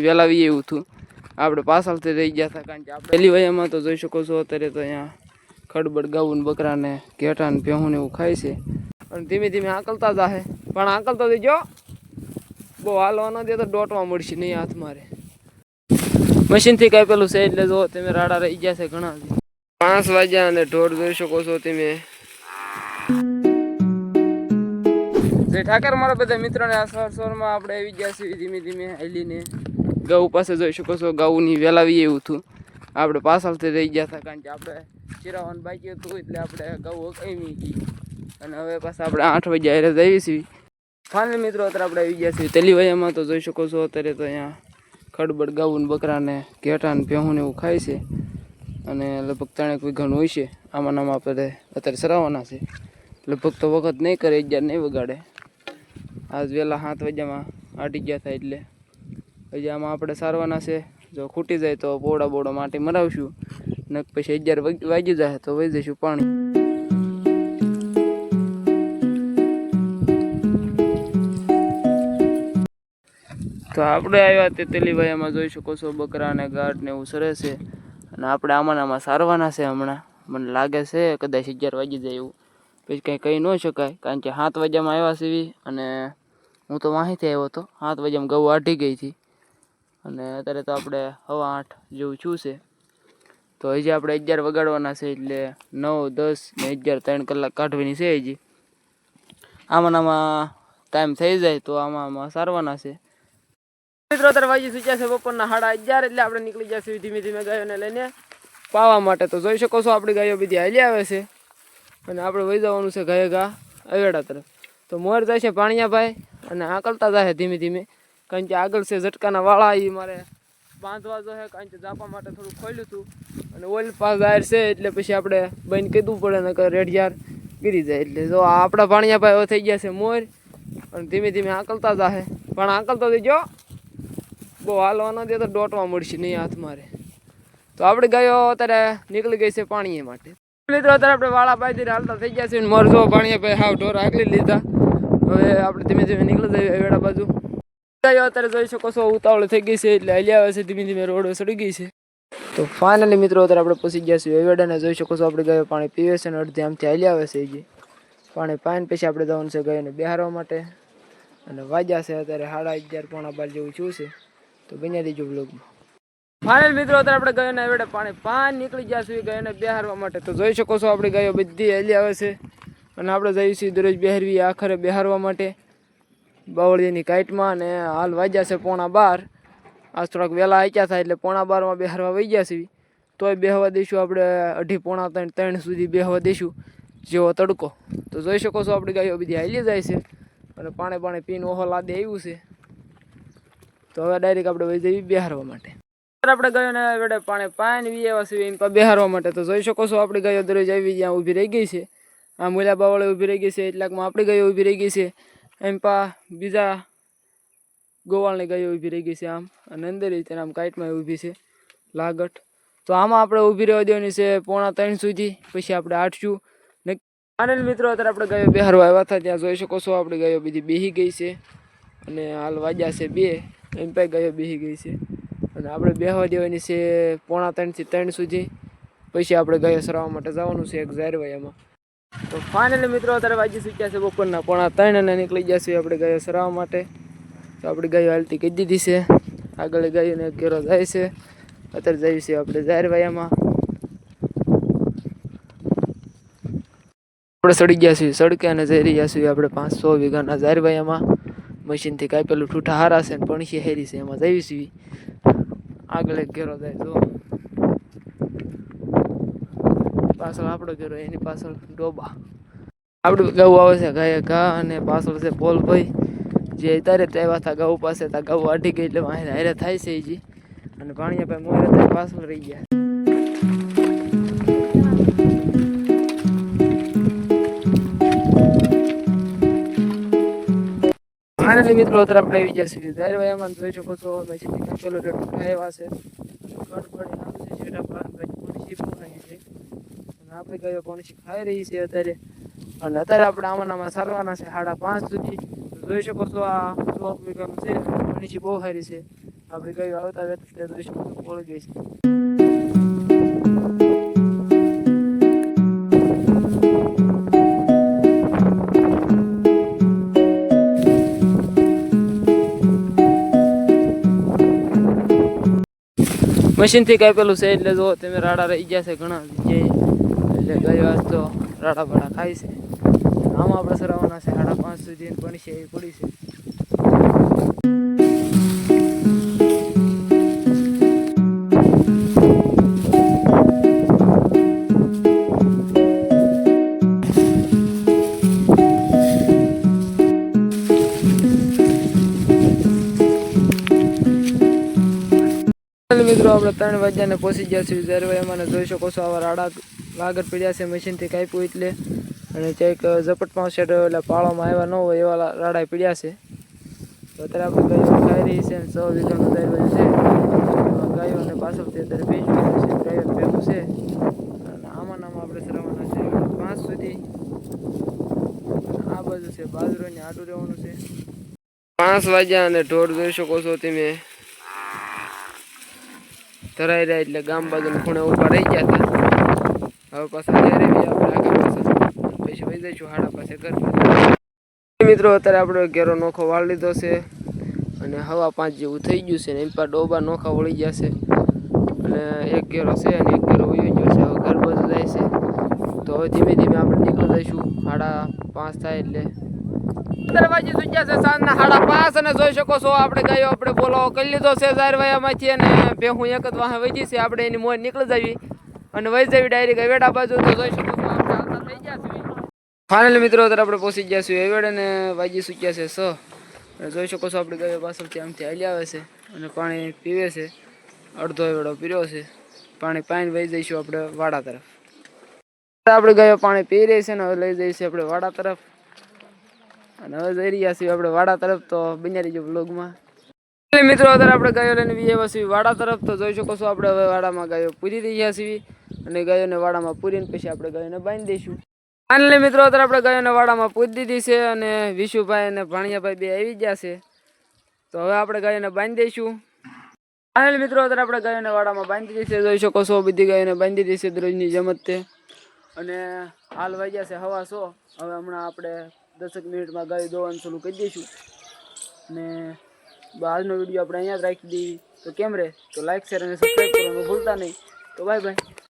વહેલા આવી એવું હતું આપણે પાછળથી રહી ગયા હતા કારણ કે આપણે પહેલી વયામાં તો જોઈ શકો છો અત્યારે તો અહીંયા ખડબડ ગાવું બકરાને ઘેટા ને ભેહું ને એવું ખાય છે અને ધીમે ધીમે આકલતા જાહે પણ આકલતા જજો બહુ હાલવા ન દે તો ડોટવા મળશે નહીં હાથ મારે મશીનથી કાપેલું છે એટલે જો તમે રાડા રહી ગયા છે ઘણા 5 વાગ્યા અને ઢોર જોઈ શકો છો તમે જય ઠાકર મારા બધા મિત્રોને આ સવારમાં આપણે આવી ગયા છીએ ધીમે ધીમે હાલીને ગાઉ પાસે જોઈ શકો છો ગાઉની વહેલા આવી એવું હતું આપણે પાછળથી રહી ગયા હતા કારણ કે આપણે ચિરાવાનું બાકી હતું એટલે આપણે ગાઉ અકામી હતી અને હવે પાછા આપણે 8 વાગ્યા હારે જઈએ છીએ ફાઇનલ મિત્રો અત્યારે આપણે આવી ગયા છીએ તેલી વયામાં તો જોઈ શકો છો અત્યારે તો અહીંયા ખડબડ ગાવું બકરાને ઘેટા ને ભેહું ને એવું ખાય છે અને લગભગ 3 વીઘાનું હોય છે આમાં આપણે અત્યારે સરાવવાના છે લગભગ તો વખત નહીં કરે 11 નહીં વગાડે આજ વહેલા 7 વાગ્યામાં આટી ગયા હતા એટલે હજી આમાં આપણે સારવાના છે જો ખૂટી જાય તો બોડા માટી મરાવશું ને પછી 11 વાગી જાય તો વહી જઈશું પાણી તો આપણે આવ્યા તેલી ભાઈમાં જોઈ શકો છો બકરા અને ગાઢ ને એવું સરે છે અને આપણે આમાં સારવાના છે હમણાં મને લાગે છે કદાચ 11 વાગી જાય એવું પછી કંઈ કહી ન શકાય કારણ કે 7 વાગ્યામાં આવ્યા સીવી અને હું તો માહિતી આવ્યો હતો 7 વાગ્યામાં ગૌ આઢી ગઈ હતી અને અત્યારે તો આપણે 8:15 જેવું છું છે તો હજી આપણે 11 વગાડવાના છે એટલે 9, 10 ને 11 3 કલાક કાઢવાની છે હજી આમાં ટાઈમ થઈ જાય તો આમાં સારવાના છે મિત્રો અત્યારે વાગી ચૂક્યા છે બપોરના 11:30 એટલે આપણે નીકળી જઈશું ધીમે ધીમે ગાયોને લઈને પાવા માટે તો જોઈ શકો છો આપણી ગાયો બધી હાલી આવે છે અને આપણે વહી જવાનું છે ગાય ગા અવેડા તરફ તો મોર જાય છે પાણીયાભાઈ અને આકલતા જાય ધીમે ધીમે કારણ કે આગળ છે ઝટકાના વાળા એ મારે બાંધવા જો છે કારણ કે જાપા માટે થોડું ખોલ્યું હતું અને ઓઇલ પાસ જાહેર છે એટલે પછી આપણે બંધ કીધું પડે ને કે રેડિયાર ગીરી જાય એટલે જો આપણા પાણીયાભાઈ થઈ ગયા છે મોર અને ધીમે ધીમે આકલતા જાય પણ આકલતા જજો બહુ હાલવા ન દે તો ડોટવા મળશે નહીં હાથ મારે તો આપણે ગાયો અત્યારે નીકળી ગઈ છે પાણી માટે મિત્રો અત્યારે આપણે વાળા બાજરી હાલતા થઈ ગયા છે મરજો પાણી ભાઈ હાવ ઢોર આકલી લીધા હવે આપણે ધીમે ધીમે નીકળી જઈએ વેડા બાજુ ગાયો અત્યારે જોઈ શકો છો ઉતાવળ થઈ ગઈ છે એટલે હાલી આવે છે ધીમે ધીમે રોડ સડી ગઈ છે તો ફાઇનલી મિત્રો અત્યારે આપણે પહોંચી ગયા છીએ વેડાને જોઈ શકો છો આપણે ગાયો પાણી પીવે છે અને અડધી આમથી હાલી આવે છે હજી પાણી પાઈને પછી આપણે જવાનું છે ગાયોને બેહારવા માટે અને વાગ્યા છે અત્યારે 11:30 પોણા 12 જેવું છું છે તો બન્યા દેજો બ્લોગમાં ફાઇનલ મિત્રો અત્યારે આપણે ગાયોને વેડે પાણી નીકળી ગયા છીએ ગાયોને બેહારવા માટે તો જોઈ શકો છો આપણી ગાયો બધી હાલી આવે છે અને આપણે જઈએ છીએ દરરોજ બેહારવી આખરે બેહારવા માટે બાવળીની કાઈટમાં અને હાલ વાગ્યા છે પોણા 12 આજ થોડાક વહેલા આક્યા થાય એટલે પોણા 12માં બેહારવા વહી ગયા છીએ તોય બેહવા દઈશું આપણે 2:30 પોણા 3 સુધી બેહવા દઈશું જેવો તડકો તો જોઈ શકો છો આપણી ગાયો બધી હાલી જાય છે અને પાણી પીને ઓહો લાદે આવ્યું છે તો હવે ડાયરેક્ટ આપણે વહી જઈએ બેહારવા માટે આપણે ગાયોને વેડે પાણી વી આવ્યા છીએ એમ બેહારવા માટે તો જોઈ શકો છો આપણી ગાયો દરરોજ આવી જ્યાં ઊભી રહી ગઈ છે આ મૂલા બાવળે ઊભી રહી ગઈ છે એટલાકમાં આપણી ગાયો ઊભી રહી ગઈ છે એમ બીજા ગોવાળની ગાયો ઊભી રહી ગઈ છે આમ અને અંદર તેના આમ કાઈટમાં ઊભી છે લાગટ તો આમાં આપણે ઊભી રહેવા દેવાની છે પોણા 3 સુધી પછી આપણે આઠશું આનંદ મિત્રો અત્યારે આપણે ગાયો બેહારવા આવ્યા હતા ત્યાં જોઈ શકો છો આપણી ગાયો બધી બેહી ગઈ છે અને હાલ વાગ્યા છે 2 એમ પણ ગાયો બેહી ગઈ છે અને આપણે બેહવા દેવાની છે પોણા 3 થી 3 સુધી પછી આપણે ગાયો સરાવવા માટે જવાનું છે એક ઝારવાયામાં તો ફાઇનલી મિત્રો અત્યારે વાગી ચૂક્યા છે બપોરના પોણા 3 અને નીકળી ગયા છીએ આપણે ગાયો સરાવવા માટે તો આપણી ગાયો હાલતી કહી દીધી છે આગળ ગાયોને ઘેરો જાય છે અત્યારે જઈએ છીએ આપણે ઝારવાયામાં આપણે સડી ગયા છીએ સડકે અને જઈ રહ્યા છીએ આપણે 500 વીઘાના ઝારવાયામાં મશીનથી કાપેલું ઠૂઠા હારા છે ને પણસી હેરી છે એમાં જઈએ છીએ આગળ એક ઘેરો જાય તો પાછળ આપણો ઘેરો એની પાછળ ડોબા આપણે ગાઉ આવે છે ગાય ઘા અને પાછળ છે પોલભાઈ જે અત્યારે આવ્યા હતા ગાઉ પાસે ત્યાં ગાઉ આઢી ગઈ એટલે હારે થાય છે હજી અને ભાણિયા ભાઈ મોરે ત્યાં પાછળ રહી ગયા ફાઇનલી મિત્રો અત્યારે આપણે આવી ગયા છીએ ઝારવાયામાં જોઈ શકો છો મશીનથી કાપેલો આવ્યા છે આપણે ગાયો પણસી ખાઈ રહી છે અત્યારે અને અત્યારે આપણે આમાં સારવાના છે 5:30 સુધી જોઈ શકો છો આ 100 વીઘાનું છે પણસી બહુ સારી છે આપણી ગાયો આવતા વેચતે દૃશ્ય પોળી ગઈ છે. મશીનથી કાપેલું છે એટલે જો તમે રાડા રહી ગયા છે ઘણા જગ્યાએ, એટલે ગાયો આજ તો રાડા બાડા ખાય છે. આમાં આપણે સરાવવાના છે 5:30 સુધી પણ છે એવી પડી છે. મિત્રો આપણે 3 વાગ્યાને પહોંચી ગયા છીએ ઝેરવાયામાં. જોઈ શકો છો આવા રાડા લાગર પડ્યા છે મશીનથી કાપ્યું એટલે, અને ક્યાંક ઝપટમાં છે એટલે પાળોમાં આવ્યા ન હોય એવા રાડા પડ્યા છે. તો અત્યારે આપણે ગાયો ખાઈ રહી છે અને 100 વીઘાનું ઝેરવાયું છે. ગાયોને પાછળથી અત્યારે ભેંસ છે, ગાયો ભેગું છે, અને આમાં આપણે સરાવવાના છે 5 સુધી. આ બાજુ છે બાજરોને આડું રહેવાનું છે. 5 વાગ્યા અને ઢોર જોઈ શકો છો તમે ધરાઈ રહ્યા, એટલે ગામ બાજુના ખૂણે ઊભા રહી ગયા હતા. હવે પાછા જ્યારે બી આપણે આગળ પાછા પછી વહી જઈશું હાડા પાસે ઘર. મિત્રો અત્યારે આપણે ઘેરો નોખો વાળ લીધો છે અને 5:15 જેવું થઈ ગયું છે ને એમ પર ડોબા નોખા વળી ગયા છે, અને એક ઘેરો છે અને એક ઘેરો વહી ગયો છે. હવે ઘર બાજુ જાય છે તો હવે ધીમે ધીમે આપણે નીકળી જઈશું 5:30 થાય એટલે. દરવાજે સુજ્યા છે સાંજના 5:30 અને જોઈ શકો છો આપણે ગાયો આપણે બોલાવો કરી લીધો છે ઝારવાયામાંથી, અને ભેહું એક જ વાહે વહી છે. આપણે એની મોજ નીકળી જવી અને વહી જવી ડાયરેક્ટ વેડા બાજુ. તો જોઈ શકો છો આપણે આવતા થઈ ગયા છીએ. ફાઇનલી મિત્રો અત્યારે આપણે પહોંચી ગયા છીએ વેડ અને વાજી સુક્યા છે 6. અને જોઈ શકો છો આપણે ગાયો પાછળથી આમથી હાલી આવે છે અને પાણી પીવે છે. અડધો વેડો પીર્યો છે. પાણી પાઈને વહી જઈશું આપણે વાડા તરફ. આપણે ગાયો પાણી પી રહી છે ને હવે લઈ જઈશું આપણે વાડા તરફ, અને હવે જઈ રહ્યા છીએ આપણે વાડા તરફ. તો બન્યા રહીજો બ્લોગમાં. મિત્રો અત્યારે આપણે ગાયો લઈને આવ્યા છીએ વાડા તરફ. તો જોઈ શકો છો આપણે હવે વાડામાં ગાયો પૂરી રહ્યા છીએ, અને ગાયોને વાડામાં પૂરીને પછી આપણે ગાયોને બાંધી દઈશું. ફાઇનલી મિત્રો અત્યારે આપણે ગાયોને વાડામાં પૂરી દીધી છે, અને વિશુભાઈ અને ભાણિયાભાઈ બે આવી ગયા છે. તો હવે આપણે ગાયોને બાંધી દઈશું. ફાઇનલી મિત્રો અત્યારે આપણે ગાયોને વાડામાં બાંધી દીધી છે. જોઈ શકો છો બધી ગાયોને બાંધી દીધી છે દરરોજની જેમ જ તે, અને હાલ વાગ્યા છે 1:15. હવે હમણાં આપણે 10 મિનિટમાં ગાયો દોવાનું ચાલુ કરી દઈશું. અને આજનો વિડીયો આપણે અહીંયા જ રાખી દઈએ. તો કેમ રહે તો લાઈક શેર અને સબસ્ક્રાઈબ કરવાનું ભૂલતા નહીં. તો બાય બાય.